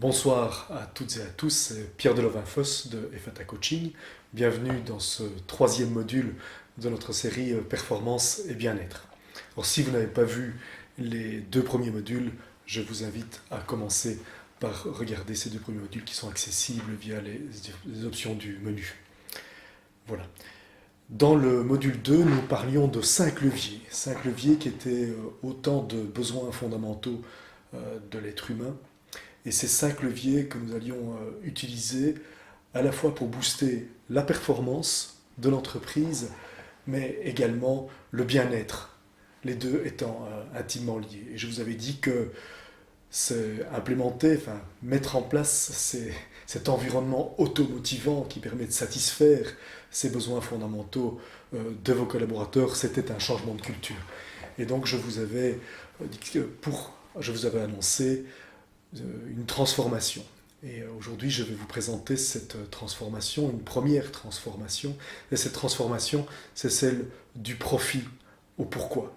Bonsoir à toutes et à tous, c'est Pierre Delovin-Foss de Effata Coaching. Bienvenue dans ce troisième module de notre série Performance et bien-être. Alors, si vous n'avez pas vu les deux premiers modules, je vous invite à commencer par regarder ces deux premiers modules qui sont accessibles via les options du menu. Voilà. Dans le module 2, nous parlions de 5 leviers qui étaient autant de besoins fondamentaux de l'être humain. Et ces 5 leviers que nous allions utiliser à la fois pour booster la performance de l'entreprise, mais également le bien-être, les deux étant intimement liés. Et je vous avais dit que mettre en place cet environnement automotivant qui permet de satisfaire ces besoins fondamentaux de vos collaborateurs, c'était un changement de culture. Et donc je vous avais annoncé une transformation. Et aujourd'hui, je vais vous présenter cette transformation, une première transformation. Et cette transformation, c'est celle du profit au pourquoi.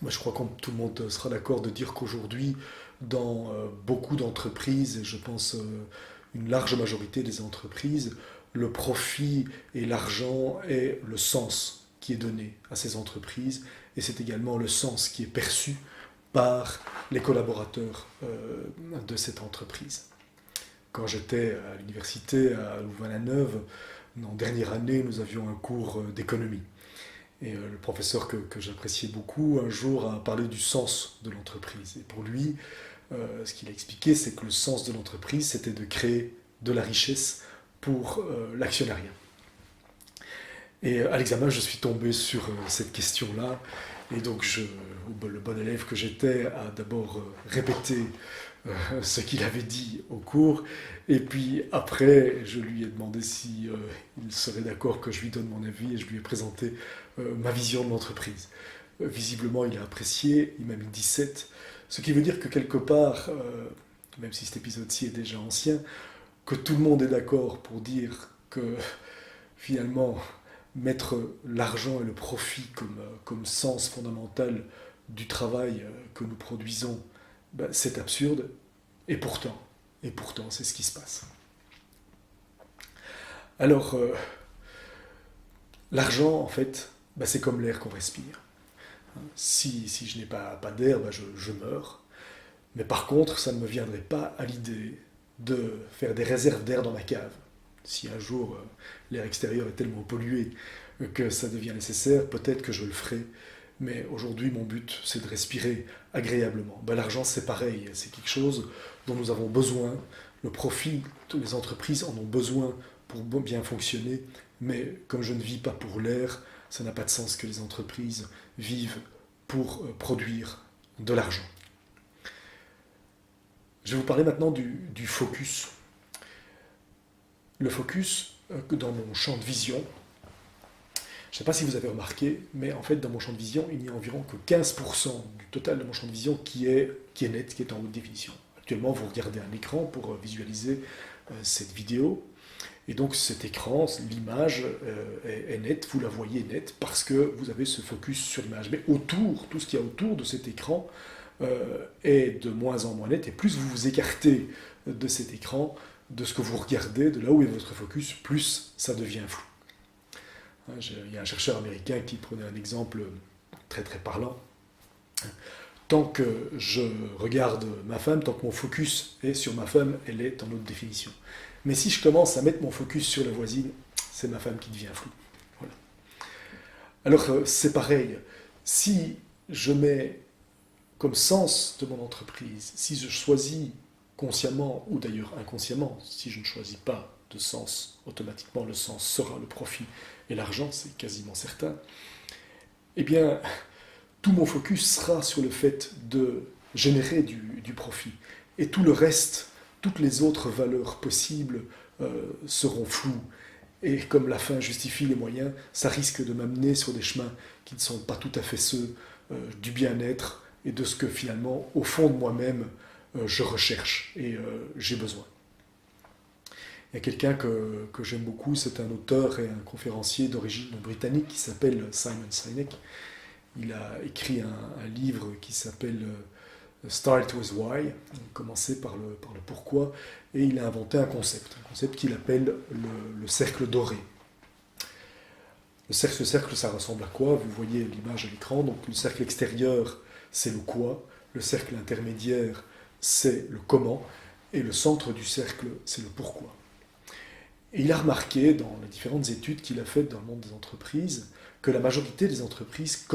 Moi, je crois que tout le monde sera d'accord de dire qu'aujourd'hui, dans beaucoup d'entreprises, et je pense une large majorité des entreprises, le profit et l'argent est le sens qui est donné à ces entreprises, et c'est également le sens qui est perçu par les collaborateurs de cette entreprise. Quand j'étais à l'université à Louvain-la-Neuve, en dernière année, nous avions un cours d'économie. Et le professeur que j'appréciais beaucoup, un jour, a parlé du sens de l'entreprise. Et pour lui, ce qu'il a expliqué, c'est que le sens de l'entreprise, c'était de créer de la richesse pour l'actionnariat. Et à l'examen, je suis tombé sur cette question-là. Et donc, le bon élève que j'étais a d'abord répété ce qu'il avait dit au cours. Et puis après, je lui ai demandé si il serait d'accord que je lui donne mon avis et je lui ai présenté ma vision de l'entreprise. Visiblement, il a apprécié, il m'a mis 17. Ce qui veut dire que quelque part, même si cet épisode-ci est déjà ancien, que tout le monde est d'accord pour dire que finalement, mettre l'argent et le profit comme sens fondamental du travail que nous produisons, c'est absurde, et pourtant, c'est ce qui se passe. Alors, l'argent, en fait, c'est comme l'air qu'on respire. Si je n'ai pas d'air, je meurs. Mais par contre, ça ne me viendrait pas à l'idée de faire des réserves d'air dans ma cave. Si un jour l'air extérieur est tellement pollué que ça devient nécessaire, peut-être que je le ferai. Mais aujourd'hui, mon but, c'est de respirer agréablement. L'argent, c'est pareil. C'est quelque chose dont nous avons besoin. Le profit, toutes les entreprises en ont besoin pour bien fonctionner. Mais comme je ne vis pas pour l'air, ça n'a pas de sens que les entreprises vivent pour produire de l'argent. Je vais vous parler maintenant du focus. Le focus, dans mon champ de vision, je ne sais pas si vous avez remarqué, mais en fait, dans mon champ de vision, il n'y a environ que 15% du total de mon champ de vision qui est net, qui est en haute définition. Actuellement, vous regardez un écran pour visualiser cette vidéo. Et donc, cet écran, l'image est nette, vous la voyez nette, parce que vous avez ce focus sur l'image. Mais autour, tout ce qu'il y a autour de cet écran est de moins en moins net. Et plus vous vous écartez de cet écran, de ce que vous regardez, de là où est votre focus, plus ça devient flou. Il y a un chercheur américain qui prenait un exemple très très parlant. Tant que je regarde ma femme, tant que mon focus est sur ma femme, elle est en haute définition. Mais si je commence à mettre mon focus sur la voisine, c'est ma femme qui devient floue. Voilà. Alors c'est pareil, si je mets comme sens de mon entreprise, si je choisis consciemment ou d'ailleurs inconsciemment, si je ne choisis pas de sens, automatiquement le sens sera le profit et l'argent, c'est quasiment certain, eh bien, tout mon focus sera sur le fait de générer du profit. Et tout le reste, toutes les autres valeurs possibles seront floues. Et comme la fin justifie les moyens, ça risque de m'amener sur des chemins qui ne sont pas tout à fait ceux du bien-être et de ce que finalement, au fond de moi-même, je recherche et j'ai besoin. Il y a quelqu'un que j'aime beaucoup, c'est un auteur et un conférencier d'origine britannique qui s'appelle Simon Sinek. Il a écrit un livre qui s'appelle Start with why, commencer par le pourquoi, et il a inventé un concept qu'il appelle le cercle doré. Le cercle, ça ressemble à quoi? Vous voyez l'image à l'écran, donc le cercle extérieur, c'est le quoi, le cercle intermédiaire, c'est le comment, et le centre du cercle, c'est le pourquoi. Et il a remarqué, dans les différentes études qu'il a faites dans le monde des entreprises, que la majorité des entreprises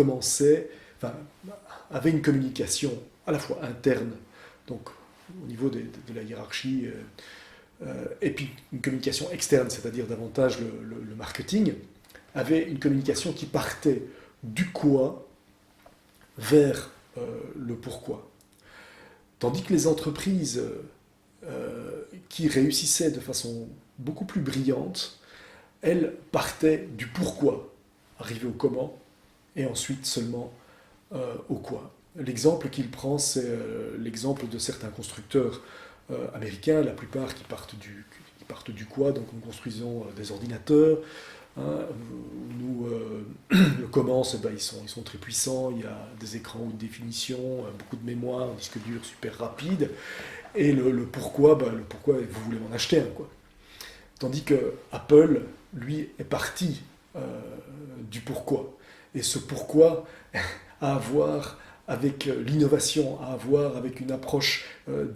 avaient une communication à la fois interne, donc au niveau de la hiérarchie, et puis une communication externe, c'est-à-dire davantage le marketing, avait une communication qui partait du quoi vers le pourquoi. Tandis que les entreprises qui réussissaient de façon beaucoup plus brillante, elles partaient du pourquoi, arrivaient au comment, et ensuite seulement au quoi. L'exemple qu'il prend, c'est l'exemple de certains constructeurs américains, la plupart qui partent du quoi, donc nous construisons des ordinateurs. Hein, nous, le comment, ils sont très puissants, il y a des écrans haute définition, beaucoup de mémoire, un disque dur super rapide, et le pourquoi, vous voulez m'en acheter un, quoi. Tandis que Apple, lui, est parti du pourquoi. Et ce pourquoi a à voir avec l'innovation, à voir avec une approche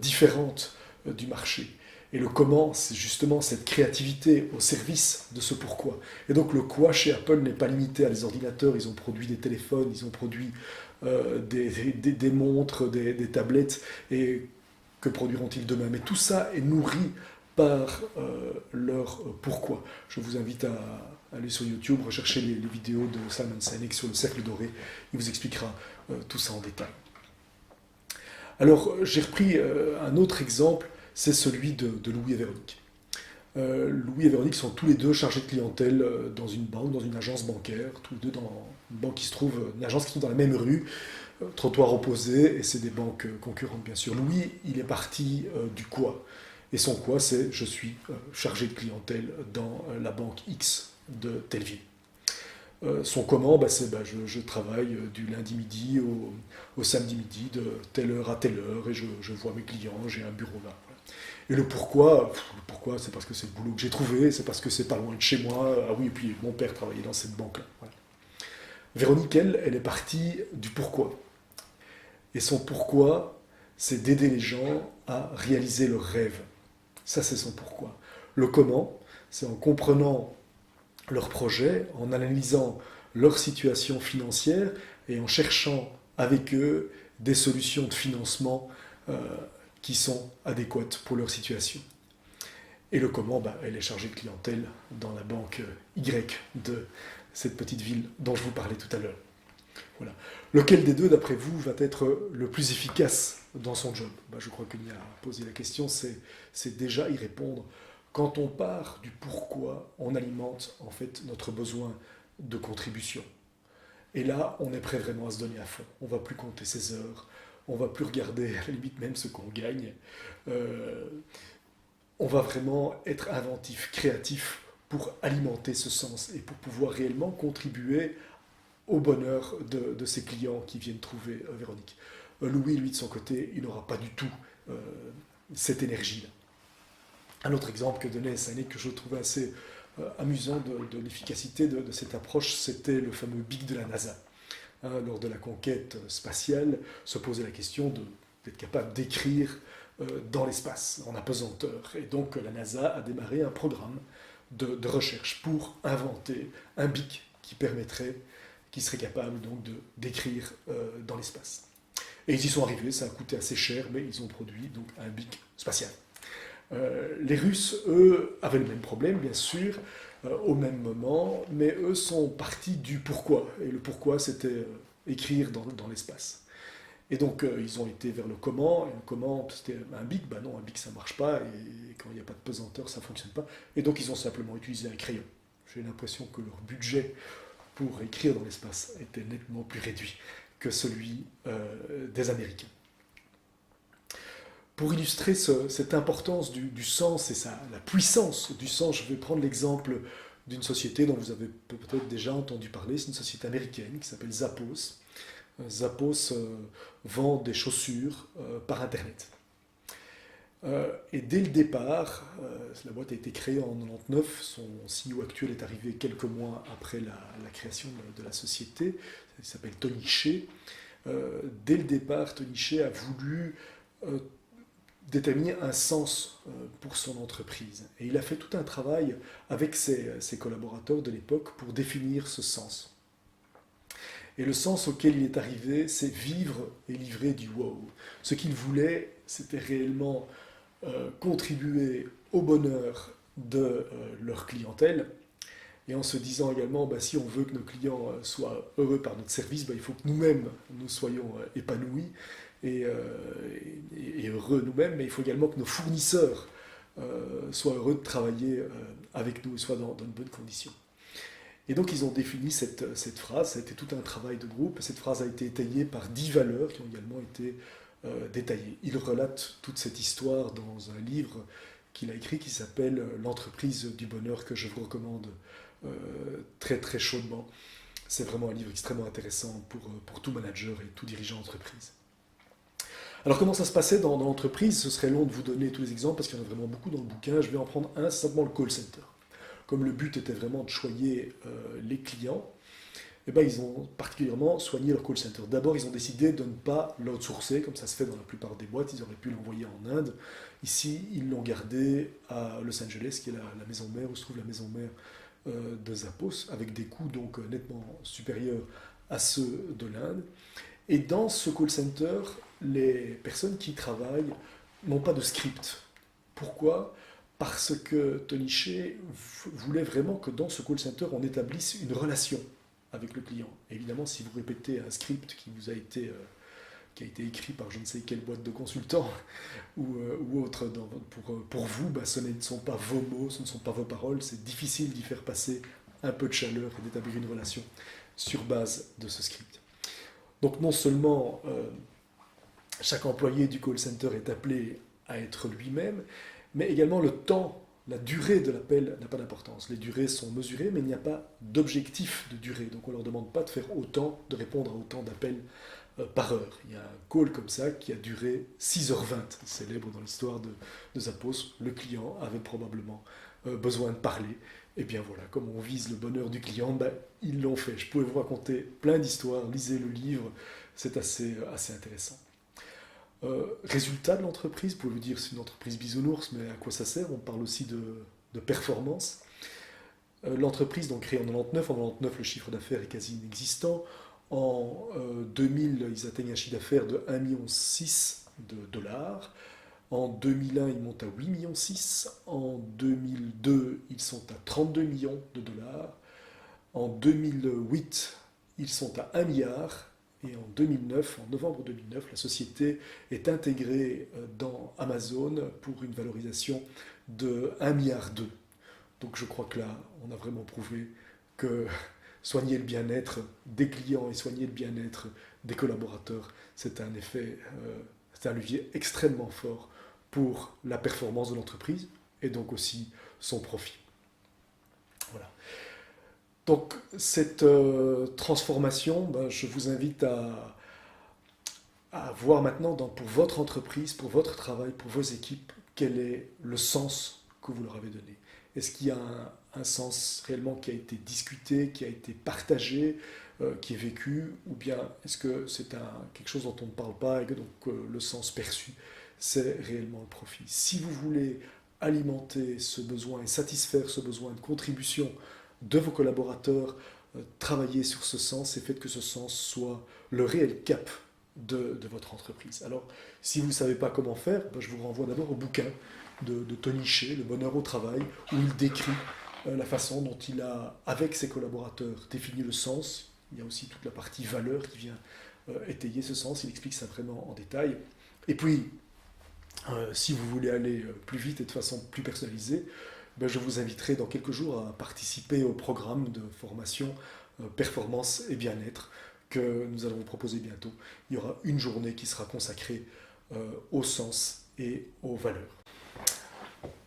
différente du marché. Et le comment, c'est justement cette créativité au service de ce pourquoi. Et donc le quoi chez Apple n'est pas limité à les ordinateurs, ils ont produit des téléphones, ils ont produit des montres, des tablettes, et que produiront-ils demain? Mais tout ça est nourri par leur pourquoi. Je vous invite à aller sur YouTube, rechercher les vidéos de Simon Sinek sur le cercle doré, il vous expliquera tout ça en détail. Alors j'ai repris un autre exemple, c'est celui de Louis et Véronique. Louis et Véronique sont tous les deux chargés de clientèle dans une banque, dans une agence bancaire, tous les deux dans une agence qui se trouve dans la même rue, trottoir opposé, et c'est des banques concurrentes bien sûr. Louis, il est parti du quoi, et son quoi, c'est je suis chargé de clientèle dans la banque X de telle ville. Son comment, c'est je travaille du lundi midi au samedi midi, de telle heure à telle heure, et je vois mes clients, j'ai un bureau là. Et le pourquoi, c'est parce que c'est le boulot que j'ai trouvé, c'est parce que c'est pas loin de chez moi. Ah oui, et puis mon père travaillait dans cette banque-là. Voilà. Véronique, elle est partie du pourquoi. Et son pourquoi, c'est d'aider les gens à réaliser leurs rêves. Ça, c'est son pourquoi. Le comment, c'est en comprenant leurs projets, en analysant leur situation financière et en cherchant avec eux des solutions de financement qui sont adéquates pour leur situation. Et le comment, elle est chargée de clientèle dans la banque Y de cette petite ville dont je vous parlais tout à l'heure. Voilà. Lequel des deux, d'après vous, va être le plus efficace dans son job? Je crois qu'il y a posé la question, c'est déjà y répondre. Quand on part du pourquoi, on alimente en fait notre besoin de contribution. Et là, on est prêt vraiment à se donner à fond. On ne va plus compter ses heures, on ne va plus regarder à la limite même ce qu'on gagne. On va vraiment être inventif, créatif pour alimenter ce sens et pour pouvoir réellement contribuer au bonheur de ses clients qui viennent trouver Véronique. Louis, lui, de son côté, il n'aura pas du tout cette énergie-là. Un autre exemple que donnait Sinek, que je trouvais assez amusant de l'efficacité de cette approche, c'était le fameux BIC de la NASA. Lors de la conquête spatiale, se posait la question d'être capable d'écrire dans l'espace, en apesanteur. Et donc la NASA a démarré un programme de recherche pour inventer un BIC qui serait capable donc d'écrire dans l'espace. Et ils y sont arrivés, ça a coûté assez cher, mais ils ont produit donc un BIC spatial. Les Russes, eux, avaient le même problème, bien sûr, au même moment, mais eux sont partis du pourquoi. Et le pourquoi, c'était écrire dans l'espace. Et donc, ils ont été vers le comment. Et le comment, c'était un BIC. Non, un BIC, ça ne marche pas. Et quand il n'y a pas de pesanteur, ça ne fonctionne pas. Et donc, ils ont simplement utilisé un crayon. J'ai l'impression que leur budget pour écrire dans l'espace était nettement plus réduit que celui des Américains. Pour illustrer cette importance du sens et la puissance du sens, je vais prendre l'exemple d'une société dont vous avez peut-être déjà entendu parler. C'est une société américaine qui s'appelle Zappos. Zappos vend des chaussures par Internet. Et dès le départ, la boîte a été créée en 99, son CEO actuel est arrivé quelques mois après la création de la société, il s'appelle Tony Hsieh. Dès le départ, Tony Hsieh a voulu déterminer un sens pour son entreprise. Et il a fait tout un travail avec ses collaborateurs de l'époque pour définir ce sens. Et le sens auquel il est arrivé, c'est vivre et livrer du wow. Ce qu'il voulait, c'était réellement contribuer au bonheur de leur clientèle, et en se disant également, si on veut que nos clients soient heureux par notre service, il faut que nous-mêmes, nous soyons épanouis et heureux nous-mêmes, mais il faut également que nos fournisseurs soient heureux de travailler avec nous et soient dans de bonnes conditions. Et donc ils ont défini cette phrase, ça a été tout un travail de groupe, cette phrase a été étayée par 10 valeurs qui ont également été détaillées. Il relate toute cette histoire dans un livre qu'il a écrit qui s'appelle L'entreprise du bonheur, que je vous recommande très très chaudement. C'est vraiment un livre extrêmement intéressant pour tout manager et tout dirigeant d'entreprise. Alors comment ça se passait dans l'entreprise? Ce serait long de vous donner tous les exemples parce qu'il y en a vraiment beaucoup dans le bouquin. Je vais en prendre un, c'est simplement le call center. Comme le but était vraiment de choyer les clients, ils ont particulièrement soigné leur call center. D'abord, ils ont décidé de ne pas l'outsourcer, comme ça se fait dans la plupart des boîtes. Ils auraient pu l'envoyer en Inde. Ici, ils l'ont gardé à Los Angeles, qui est la maison mère, où se trouve la maison mère de Zappos, avec des coûts donc nettement supérieurs à ceux de l'Inde. Et dans ce call center, les personnes qui y travaillent n'ont pas de script. Pourquoi ? Parce que Tony Hsieh voulait vraiment que dans ce call center, on établisse une relation avec le client. Évidemment, si vous répétez un script qui a été écrit par je ne sais quelle boîte de consultants ou autre pour vous, ce ne sont pas vos mots, ce ne sont pas vos paroles, c'est difficile d'y faire passer un peu de chaleur et d'établir une relation sur base de ce script. Donc non seulement chaque employé du call center est appelé à être lui-même, mais également le temps, la durée de l'appel n'a pas d'importance. Les durées sont mesurées, mais il n'y a pas d'objectif de durée. Donc on ne leur demande pas de faire autant, de répondre à autant d'appels par heure. Il y a un call comme ça qui a duré 6h20, célèbre dans l'histoire de Zappos. Le client avait probablement besoin de parler. Et bien voilà, comme on vise le bonheur du client, ils l'ont fait. Je pourrais vous raconter plein d'histoires, lisez le livre, c'est assez intéressant. Résultat de l'entreprise, vous pouvez vous dire c'est une entreprise bisounours, mais à quoi ça sert? On parle aussi de performance. L'entreprise, donc créée en 99, le chiffre d'affaires est quasi inexistant. En 2000, ils atteignent un chiffre d'affaires de 1,6 million de dollars. En 2001, ils montent à 8,6 millions. En 2002, ils sont à 32 millions de dollars. En 2008, ils sont à 1 milliard. Et en 2009, en novembre 2009, la société est intégrée dans Amazon pour une valorisation de 1,2 milliard. Donc je crois que là, on a vraiment prouvé que soigner le bien-être des clients et soigner le bien-être des collaborateurs, c'est un effet, c'est un levier extrêmement fort pour la performance de l'entreprise et donc aussi son profit. Voilà. Donc cette transformation, je vous invite à voir maintenant pour votre entreprise, pour votre travail, pour vos équipes, quel est le sens que vous leur avez donné. Est-ce qu'il y a un sens réellement qui a été discuté, qui a été partagé, qui est vécu, ou bien est-ce que c'est quelque chose dont on ne parle pas et que donc le sens perçu, c'est réellement le profit. Si vous voulez alimenter ce besoin et satisfaire ce besoin de contribution de vos collaborateurs, travailler sur ce sens et faites que ce sens soit le réel cap de votre entreprise. Alors, si vous ne savez pas comment faire, je vous renvoie d'abord au bouquin de Tony Hsieh, Le bonheur au travail, où il décrit la façon dont il a, avec ses collaborateurs, défini le sens. Il y a aussi toute la partie valeur qui vient étayer ce sens. Il explique ça vraiment en détail. Et puis, si vous voulez aller plus vite et de façon plus personnalisée, je vous inviterai dans quelques jours à participer au programme de formation performance et bien-être que nous allons vous proposer bientôt. Il y aura une journée qui sera consacrée au sens et aux valeurs.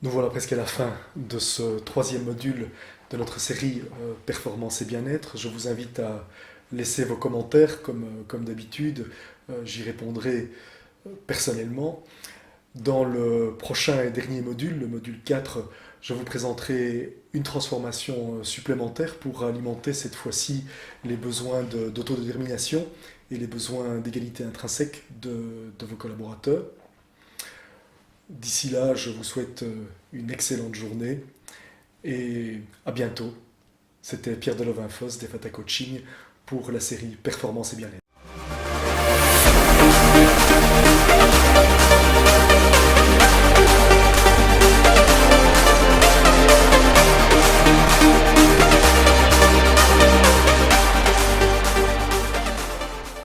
Nous voilà presque à la fin de ce 3e module de notre série Performance et bien-être. Je vous invite à laissez vos commentaires comme d'habitude. J'y répondrai personnellement. Dans le prochain et dernier module, le module 4, je vous présenterai une transformation supplémentaire pour alimenter cette fois-ci les besoins d'autodétermination et les besoins d'égalité intrinsèque de vos collaborateurs. D'ici là, je vous souhaite une excellente journée et à bientôt. C'était Pierre Delevinfos d'Efata Coaching pour la série Performance et Bien-être.